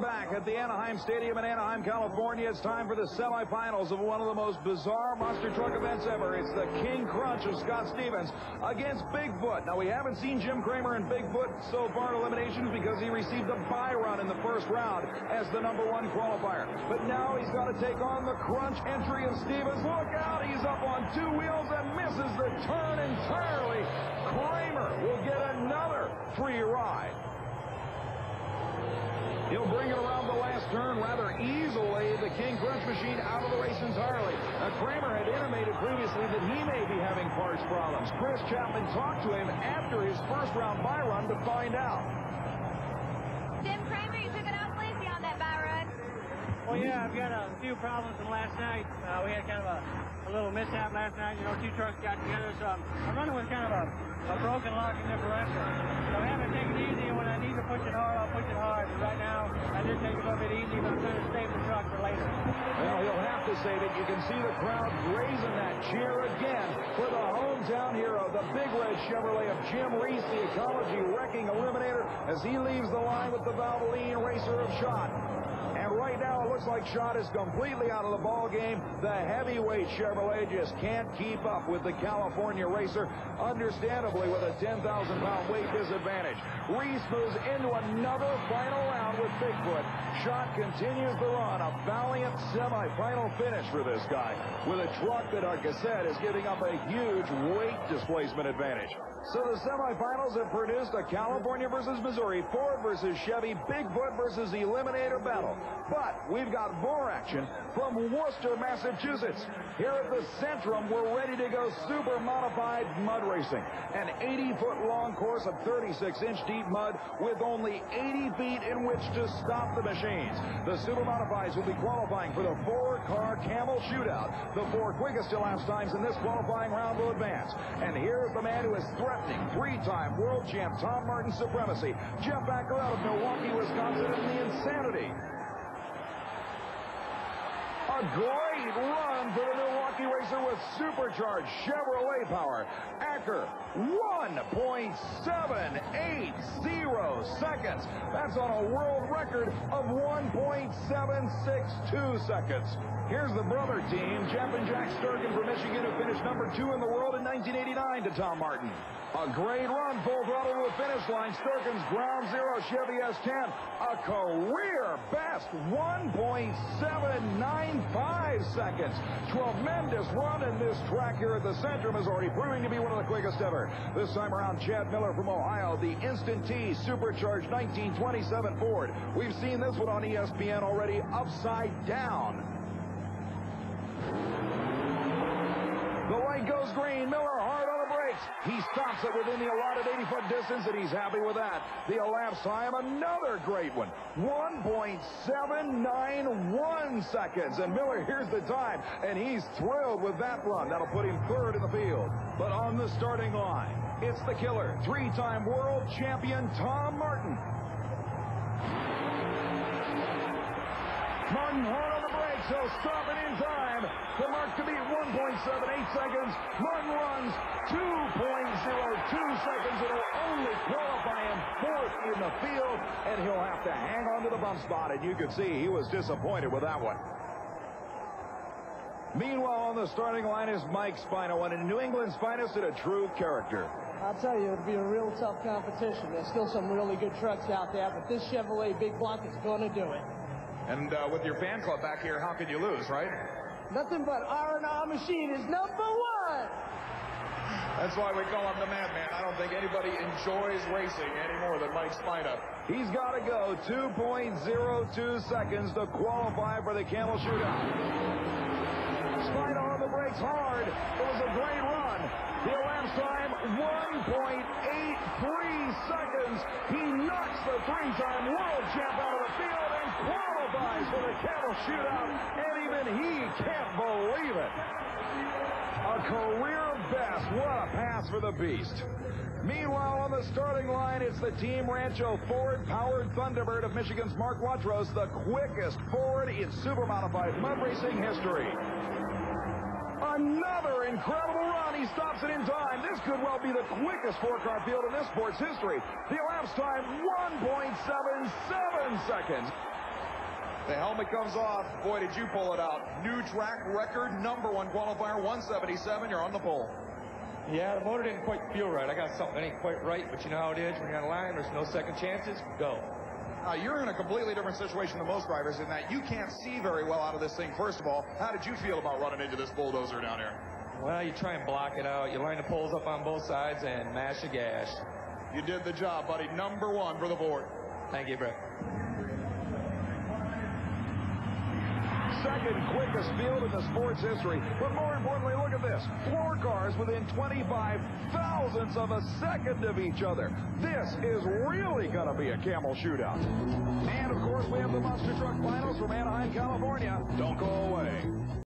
back at the Anaheim Stadium in Anaheim, California. It's time for the semifinals of one of the most bizarre monster truck events ever. It's the King Crunch of Scott Stevens against Bigfoot. Now, we haven't seen Jim Kramer and Bigfoot so far in eliminations because he received a bye run in the first round as the #1 qualifier. But now he's got to take on the Crunch entry of Stevens. Look out, he's up on two wheels and misses the turn entirely. Kramer will get another free ride. He'll bring it around the last turn rather easily. The King Crunch machine out of the race entirely. Now, Kramer had intimated previously that he may be having parts problems. Chris Chapman talked to him after his first round bye run to find out. Jim Kramer, you took it out Lacey on that bye run. Well, yeah, I've got a few problems from last night. We had kind of a little mishap last night. You know, two trucks got together, so I'm running with kind of a broken locking differential. So I'm having to take it easy, and when I need to push it hard, I'll push it hard. But right now, I just take it a little bit easy, but I'm trying to save the truck for later. Well, he'll have to save it. You can see the crowd raising that cheer again for the hometown hero, the Big Red Chevrolet of Jim Reese, the Ecology Wrecking Eliminator, as he leaves the line with the Valvoline Racer of Schott. And right now, it looks like Schott is completely out of the ball game. The heavyweight Chevrolet just can't keep up with the California racer, understandably with a 10,000-pound weight disadvantage. Reese moves into another final round with Bigfoot. Schott continues the run, a valiant semifinal finish for this guy, with a truck that, like I said, is giving up a huge weight displacement advantage. So the semifinals have produced a California versus Missouri, Ford versus Chevy, Bigfoot versus Eliminator battle. But we've got more action from Worcester, Massachusetts. Here at the Centrum, we're ready to go super modified mud racing. An 80-foot long course of 36-inch deep mud with only 80 feet in which to stop the machines. The super modifieds will be qualifying for the 4-car Camel shootout. The 4 quickest elapsed times in this qualifying round will advance. And here's the man who is threatening 3-time world champ Tom Martin's supremacy. Jeff Backer out of Milwaukee, Wisconsin, in the Insanity. A great run for the Milwaukee racer with supercharged Chevrolet power. Acker, 1.780 seconds. That's on a world record of 1.762 seconds. Here's the brother team, Jeff and Jack Sturgeon from Michigan, who finished #2 in the world in 1989 to Tom Martin. A great run, full throttle to the finish line. Sturgeon's Ground Zero Chevy S10, a career best 1.795 seconds. Tremendous run in this track here at the Centrum is already proving to be one of the quickest ever. This time around, Chad Miller from Ohio, the Instant T supercharged 1927 Ford. We've seen this one on ESPN already, upside down. The light goes green. Miller hard on the brakes. He stops it within the allotted 80-foot distance, and he's happy with that. The elapsed time, another great one, 1.791 seconds. And Miller, here's the time, and he's thrilled with that run. That'll put him 3rd in the field. But on the starting line, it's the killer, 3-time world champion Tom Martin. Martin hard on the brakes. He'll stop it in time. The mark to beat 1.78 seconds. Martin runs 2.02 seconds. It'll only qualify him 4th in the field, and he'll have to hang on to the bump spot. And you could see he was disappointed with that one. Meanwhile, on the starting line is Mike Spino, one of New England's finest and a true character. I'll tell you, it'll be a real tough competition. There's still some really good trucks out there, but this Chevrolet Big Block is going to do it. And with your fan club back here, how can you lose, right? Nothing but R&R Machine is #1. That's why we call him the Madman. I don't think anybody enjoys racing any more than Mike Spino. He's got to go 2.02 seconds to qualify for the Camel shootout. Spino on the brakes hard. It was a great run. The elapsed time, 1.83 seconds. He knocks the 3-time world champ out of the field and qualifies for the Camel shootout, and even he can't believe it. A career best. What a pass for the beast. Meanwhile, on the starting line, it's the Team Rancho Ford-powered Thunderbird of Michigan's Mark Watrous, the quickest Ford in super modified mud racing history. Another incredible run. He stops it in time. This could well be the quickest 4-car field in this sport's history. The elapsed time, 1.77 seconds. The helmet comes off. Boy, did you pull it out. New track record, #1 qualifier, 177. You're on the pole. Yeah, the motor didn't quite feel right. I got something that ain't quite right, but you know how it is. When you're on the line, there's no second chances. Go. You're in a completely different situation than most drivers in that you can't see very well out of this thing. First of all, how did you feel about running into this bulldozer down here? Well, you try and block it out. You line the poles up on both sides and mash the gas. You did the job, buddy. #1 for the board. Thank you, Brett. Second quickest field in the sport's history. But more importantly, look at this. 4 cars within 25 thousandths of a second of each other. This is really going to be a Camel shootout. And, of course, we have the monster truck finals from Anaheim, California. Don't go away.